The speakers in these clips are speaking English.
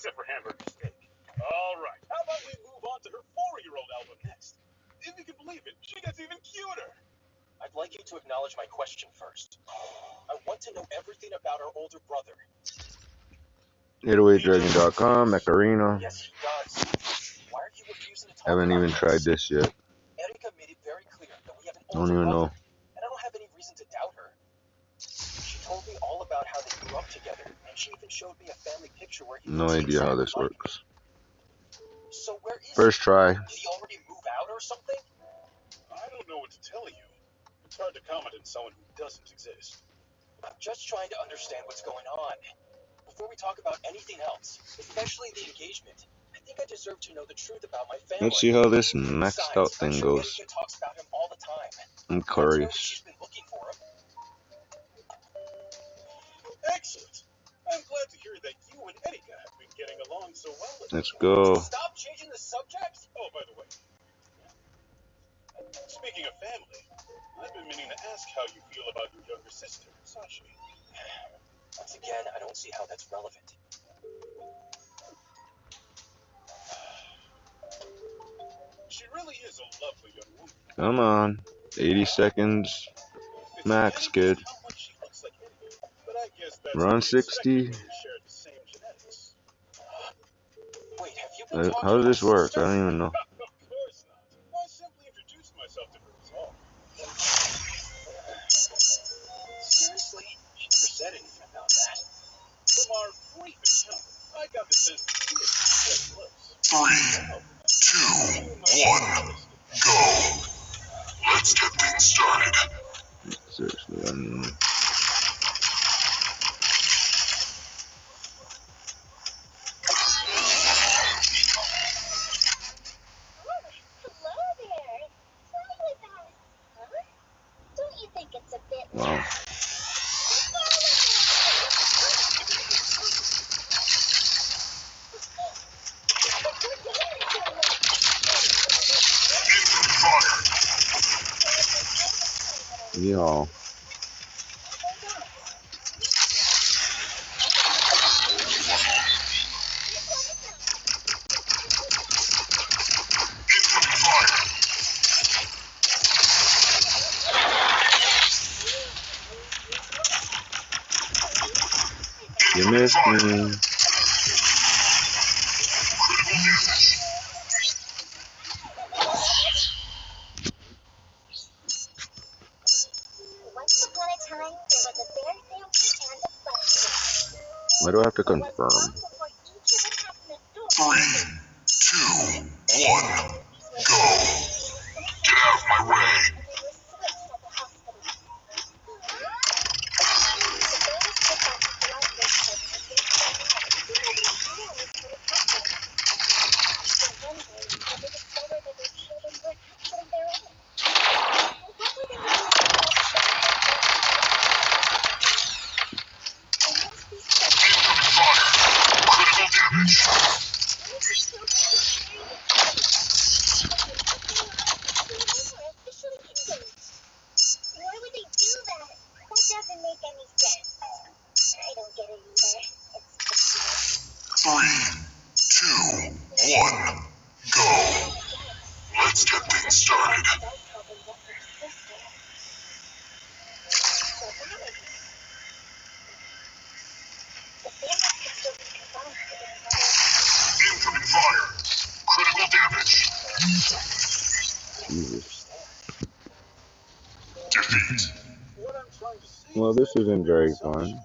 except for hamburger steak. All right, how about we move on to her 4-year-old album next? If you can believe it, she gets even cuter. I'd like you to acknowledge my question first. I want to know everything about our older brother. GetawayDragon.com, Macarena. Yes, he does. Why are you refusing to talk Haven't about even tried this yet. Erika made it very clear that we have an Don't older even brother, know. and I don't have any reason to doubt her. She told me all about how they grew up together, and she even showed me a family picture where he No looks idea how exactly this like works. me. So where is First try. Did he already move out or something? I don't know what to tell you. It's hard to comment on someone who doesn't exist. I'm just trying to understand what's going on. Before we talk about anything else, especially the engagement, I think I deserve to know the truth about my family. Let's see how this maxed out Besides, I'm thing sure goes. Erika talks about him all the time. I'm Might tell me curious. she's been looking for him. Excellent. I'm glad to hear that you and Erika have been getting along so well. Let's go. Stop changing the subject. Oh, by the way, speaking of family, I've been meaning to ask how you feel about your younger sister, Sashi. Once again, I don't see how that's relevant. She really is a lovely young woman. Come on. 80 seconds It's max, amazing kid. how much she looks like Erika, but I guess that's We're on to be expected 60. when you share the same genetics. Wait, have you been talking How does to this my work? sister? I don't even know. Of course not. I simply introduced myself to her as all. Seriously? She never said anything about that. From our brief encounter, I got the sense that she is very close. 3, 2, 1, go. Let's get things started. Seriously, I mean. Wow. Yeah. You missed me. Why do I have to confirm? 3, 2, 1, go. Get out of my way. Critical damage. Three, two, one, go. Let's get things started. Incoming fire. Critical damage. Jesus. Defeat. What I'm trying to say Well, is this that isn't if you're very Sashi, fun.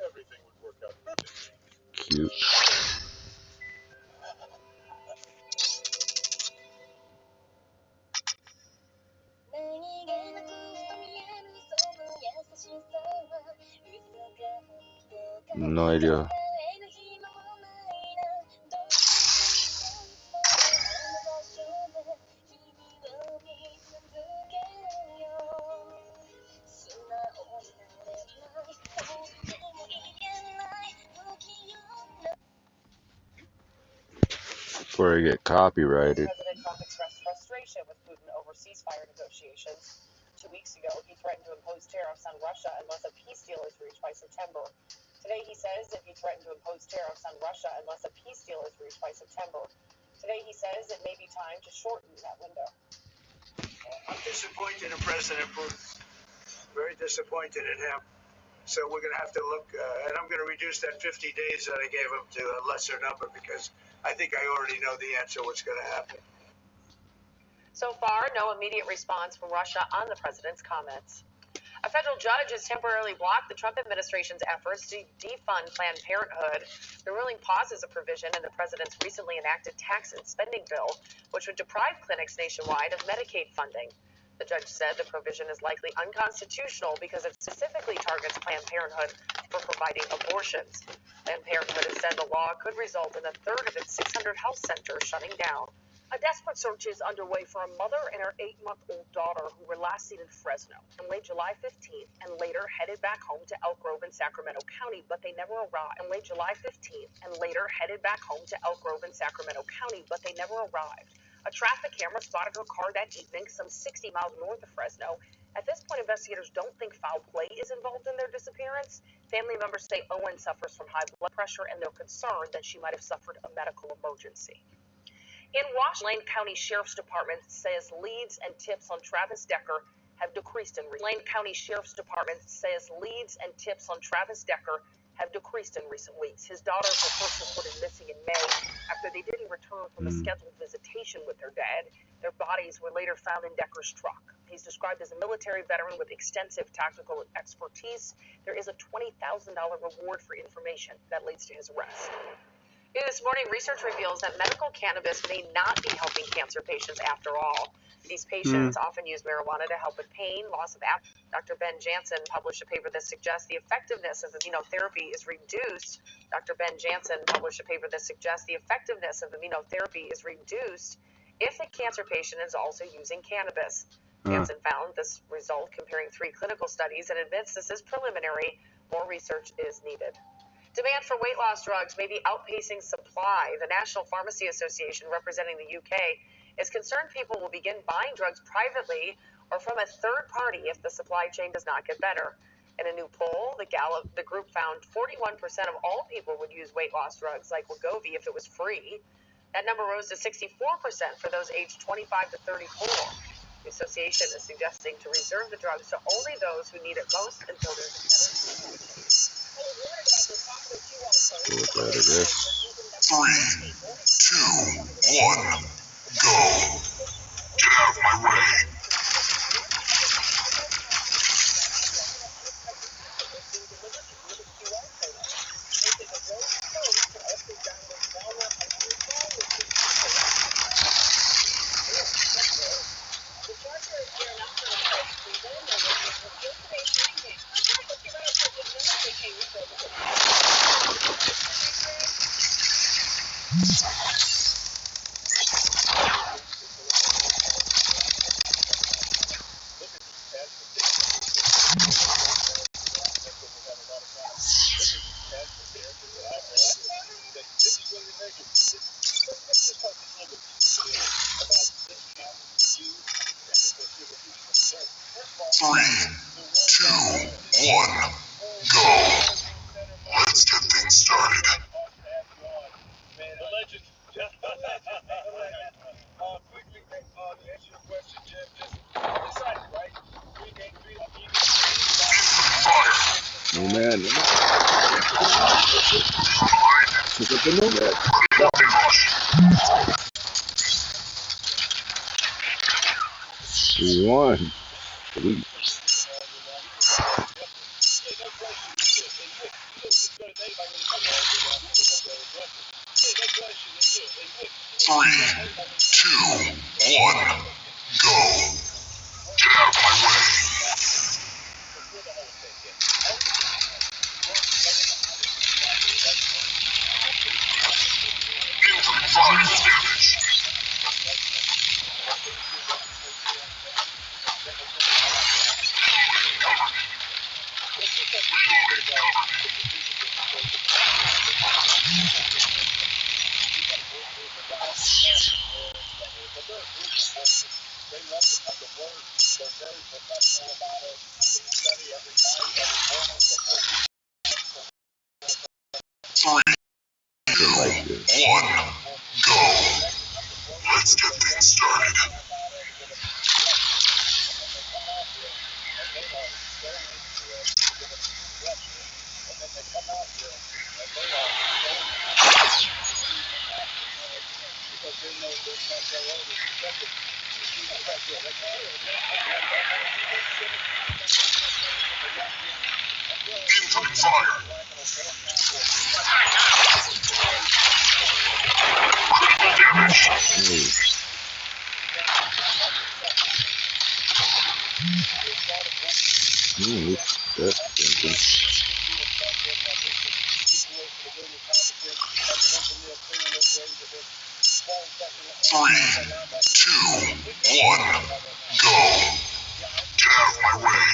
everything would work out perfectly. Cute. No idea. Before I get copyrighted. President Trump expressed frustration with Putin over ceasefire negotiations. 2 weeks ago, he threatened to impose tariffs on Russia unless a peace deal is reached by September. Today he says that he threatened to impose tariffs on Russia unless a peace deal is reached by September. Today he says it may be time to shorten that window. I'm disappointed in President Putin. Very disappointed in him. So we're going to have to look, and I'm going to reduce that 50 days that I gave him to a lesser number because I think I already know the answer what's going to happen. So far, no immediate response from Russia on the president's comments. A federal judge has temporarily blocked the Trump administration's efforts to defund Planned Parenthood. The ruling pauses a provision in the president's recently enacted tax and spending bill, which would deprive clinics nationwide of Medicaid funding. The judge said the provision is likely unconstitutional because it specifically targets Planned Parenthood for providing abortions. Planned Parenthood has said the law could result in a third of its 600 health centers shutting down. A desperate search is underway for a mother and her 8-month-old daughter who were last seen in Fresno on late July 15th and later headed back home to Elk Grove in Sacramento County, but they never arrived. On late July 15th and later headed back home to Elk Grove in Sacramento County, but they never arrived. A traffic camera spotted her car that evening some 60 miles north of Fresno. At this point, investigators don't think foul play is involved in their disappearance. Family members say Owen suffers from high blood pressure, and they're concerned that she might have suffered a medical emergency. In Washington, Lane County Sheriff's Department says leads and tips on Travis Decker have decreased in recent weeks. Lane County Sheriff's Department says leads and tips on Travis Decker have decreased in recent weeks. His daughters were first reported missing in May after they didn't return from a scheduled visitation with their dad. Their bodies were later found in Decker's truck. He's described as a military veteran with extensive tactical expertise. There is a $20,000 reward for information that leads to his arrest. This morning, research reveals that medical cannabis may not be helping cancer patients after all. These patients often use marijuana to help with pain, loss of appetite. Dr. Ben Jansen published a paper that suggests the effectiveness of immunotherapy is reduced. Dr. Ben Jansen published a paper that suggests the effectiveness of immunotherapy is reduced if the cancer patient is also using cannabis. Jansen found this result comparing 3 clinical studies and admits this is preliminary. More research is needed. Demand for weight loss drugs may be outpacing supply. The National Pharmacy Association, representing the UK, is concerned people will begin buying drugs privately or from a third party if the supply chain does not get better. In a new poll, the group found 41% of all people would use weight loss drugs like Wegovy if it was free. That number rose to 64% for those aged 25 to 34. The association is suggesting to reserve the drugs to only those who need it most until there's a better supply. Look at it, 3, 2, 1, go. Get out of my way. Three, 2, 1, go. Let's get things started. The legend. Quickly, to answer your question, Jim, just decided, right? 3 game, 3 Fire. No man. Pick up the nomad. We won. We Three, 2, 1, go. Get out of my way. Incoming fire damage. They love to come to work. They're very professional about it. They study every night, every morning, before Like this. 1, go. Let's get things started. Incoming fire. Critical damage. That's something. 3, 2, 1, go. Get out of my way.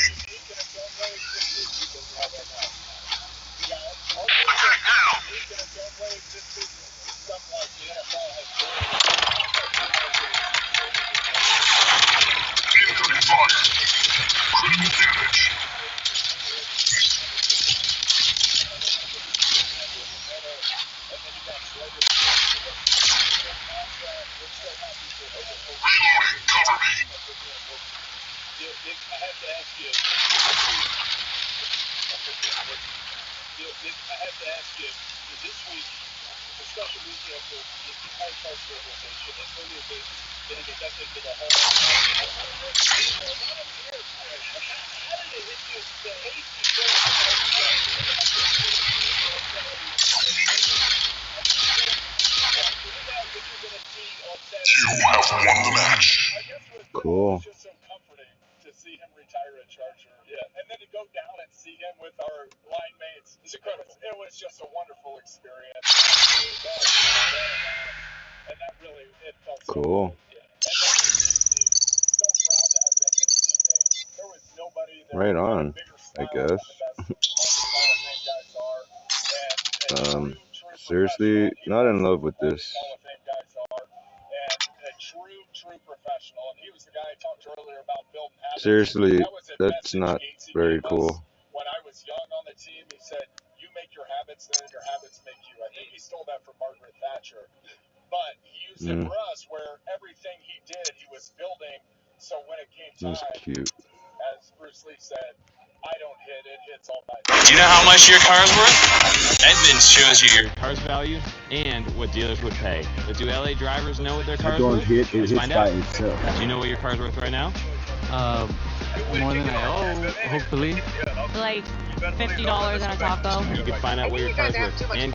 Attack now. Incoming fire. Critical damage. Reloading. Cover me. I have to ask you, this week, a special weekend for the entire Chargers organization, and clearly getting inducted into the Hall of Fame. How did it hit you? The hasty You have won the match. Cool. It's just so comforting to see him retire a Charger. Yeah, and then to go down and see him with our line mates. It's incredible. It was just a wonderful experience. And that really, it felt so Cool. good. Yeah. And so proud to have been his teammate. There was nobody that Right on, had a bigger I smile guess. than the best Hall of Fame guys are. And true Seriously, professional. not in love with this. Hall of Fame guys are. And a true professional. And he was the guy I talked earlier about building habits. Seriously, That was a that's message not Gatesy very gave us cool. when I was young on the team. He said, you make your habits, then your habits make you. I think he stole that from Margaret Thatcher. But he used it for us, where everything he did, he was building. So when it came time, That's cute. as Bruce Lee said, I don't hit, it hits all by. Do you know how much your car's worth? Edmunds shows you your car's value and what dealers would pay. But do LA drivers know what their car's don't worth? hit, it Let's hits find by out. itself. Do you know what your car's worth right now? More than I owe, hopefully. Like $50 on a taco. You can find out what your car's worth and